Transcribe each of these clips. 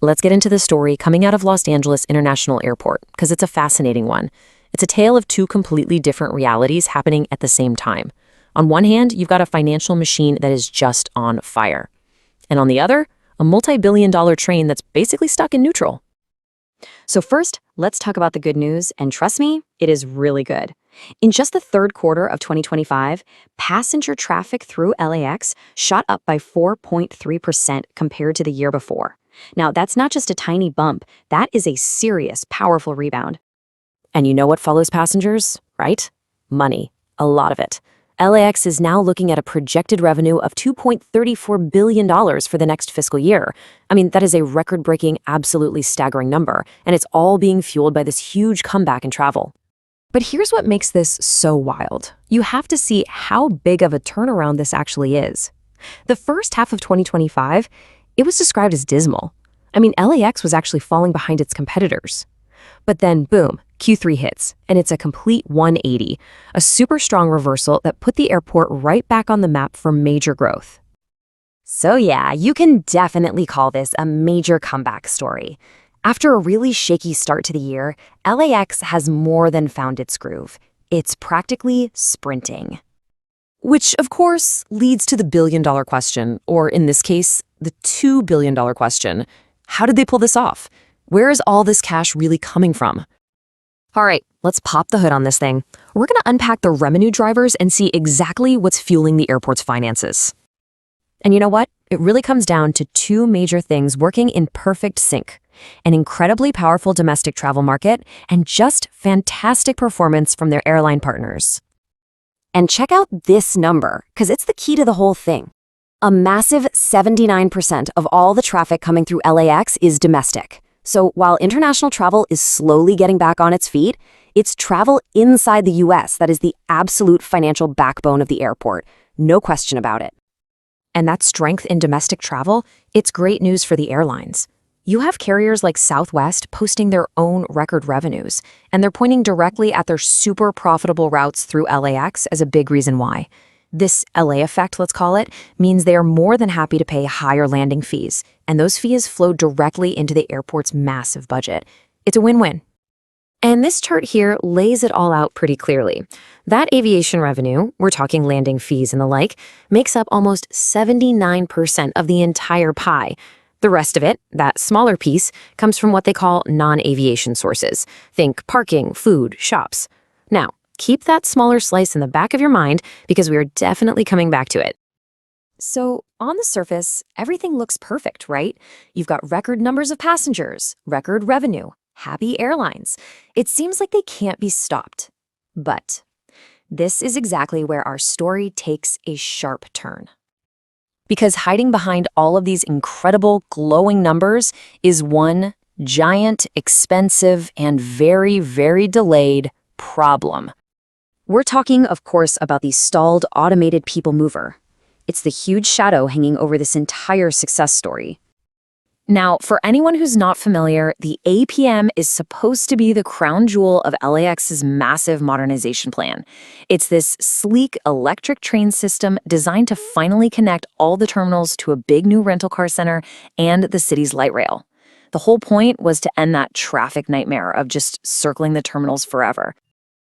Let's get into the story coming out of Los Angeles International Airport, because it's a fascinating one. It's a tale of two completely different realities happening at the same time. On one hand, you've got a financial machine that is just on fire. And on the other, a multi-billion-dollar train that's basically stuck in neutral. So first, let's talk about the good news, and trust me, it is really good. In just the third quarter of 2025, passenger traffic through LAX shot up by 4.3% compared to the year before. Now, that's not just a tiny bump, that is a serious, powerful rebound. And you know what follows passengers, right? Money. A lot of it. LAX is now looking at a projected revenue of $2.34 billion for the next fiscal year. I mean, that is a record-breaking, absolutely staggering number, and it's all being fueled by this huge comeback in travel. But here's what makes this so wild. You have to see how big of a turnaround this actually is. The first half of 2025, it was described as dismal. I mean, LAX was actually falling behind its competitors. But then, boom, Q3 hits, and it's a complete 180, a super strong reversal that put the airport right back on the map for major growth. So yeah, you can definitely call this a major comeback story. After a really shaky start to the year, LAX has more than found its groove. It's practically sprinting. Which, of course, leads to the billion-dollar question, or in this case, the $2 billion question. How did they pull this off? Where is all this cash really coming from? All right, let's pop the hood on this thing. We're going to unpack the revenue drivers and see exactly what's fueling the airport's finances. And you know what? It really comes down to two major things working in perfect sync: an incredibly powerful domestic travel market and just fantastic performance from their airline partners. And check out this number, because it's the key to the whole thing. A massive 79% of all the traffic coming through LAX is domestic. So while international travel is slowly getting back on its feet, it's travel inside the US that is the absolute financial backbone of the airport. No question about it. And that strength in domestic travel, it's great news for the airlines. You have carriers like Southwest posting their own record revenues, and they're pointing directly at their super profitable routes through LAX as a big reason why. This LA effect, let's call it, means they are more than happy to pay higher landing fees, and those fees flow directly into the airport's massive budget. It's a win-win. And this chart here lays it all out pretty clearly. That aviation revenue, we're talking landing fees and the like, makes up almost 79% of the entire pie. The rest of it, that smaller piece, comes from what they call non-aviation sources. Think parking, food, shops. Now, keep that smaller slice in the back of your mind because we are definitely coming back to it. So, on the surface, everything looks perfect, right? You've got record numbers of passengers, record revenue, happy airlines. It seems like they can't be stopped. But this is exactly where our story takes a sharp turn. Because hiding behind all of these incredible, glowing numbers is one giant, expensive, and very, very delayed problem. We're talking, of course, about the stalled automated people mover. It's the huge shadow hanging over this entire success story. Now, for anyone who's not familiar, the APM is supposed to be the crown jewel of LAX's massive modernization plan. It's this sleek electric train system designed to finally connect all the terminals to a big new rental car center and the city's light rail. The whole point was to end that traffic nightmare of just circling the terminals forever.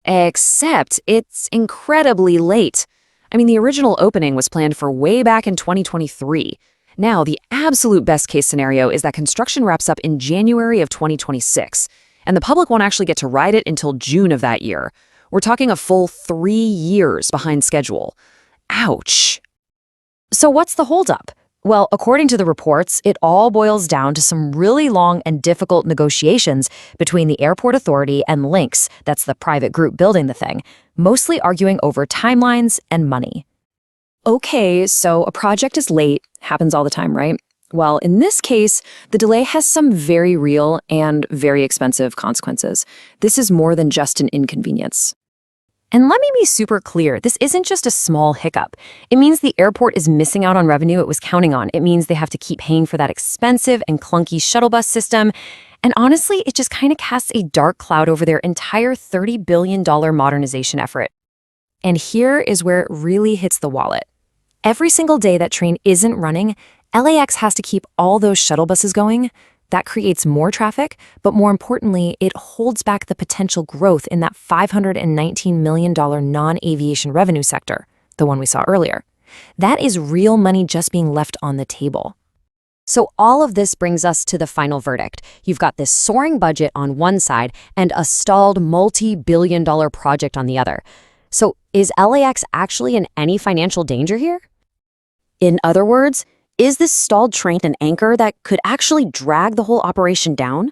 Except it's incredibly late. I mean, the original opening was planned for way back in 2023. Now, the absolute best case scenario is that construction wraps up in January of 2026, and the public won't actually get to ride it until June of that year. We're talking a full 3 years behind schedule. Ouch. So what's the holdup? Well, according to the reports, it all boils down to some really long and difficult negotiations between the airport authority and LAX, that's the private group building the thing, mostly arguing over timelines and money. Okay, so a project is late, happens all the time, right? Well, in this case, the delay has some very real and very expensive consequences. This is more than just an inconvenience. And let me be super clear, this isn't just a small hiccup. It means the airport is missing out on revenue it was counting on. It means they have to keep paying for that expensive and clunky shuttle bus system. And honestly, it just kind of casts a dark cloud over their entire $30 billion modernization effort. And here is where it really hits the wallet. Every single day that train isn't running, LAX has to keep all those shuttle buses going. That creates more traffic, but more importantly, it holds back the potential growth in that $519 million non-aviation revenue sector, the one we saw earlier. That is real money just being left on the table. So all of this brings us to the final verdict. You've got this soaring budget on one side and a stalled multi-billion-dollar project on the other. So is LAX actually in any financial danger here? In other words, is this stalled train an anchor that could actually drag the whole operation down?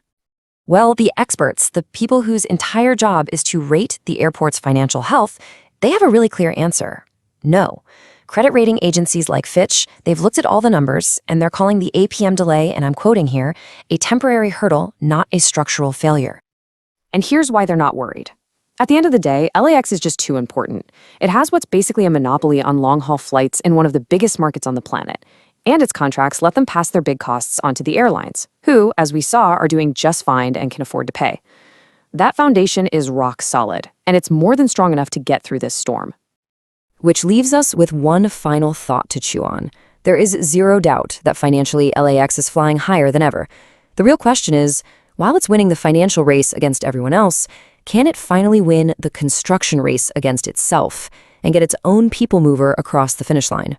Well, the experts, the people whose entire job is to rate the airport's financial health, they have a really clear answer. No. Credit rating agencies like Fitch, they've looked at all the numbers, and they're calling the APM delay, and I'm quoting here, a temporary hurdle, not a structural failure. And here's why they're not worried. At the end of the day, LAX is just too important. It has what's basically a monopoly on long-haul flights in one of the biggest markets on the planet. And its contracts let them pass their big costs onto the airlines, who, as we saw, are doing just fine and can afford to pay. That foundation is rock solid, and it's more than strong enough to get through this storm. Which leaves us with one final thought to chew on. There is zero doubt that financially LAX is flying higher than ever. The real question is, while it's winning the financial race against everyone else, can it finally win the construction race against itself and get its own people mover across the finish line?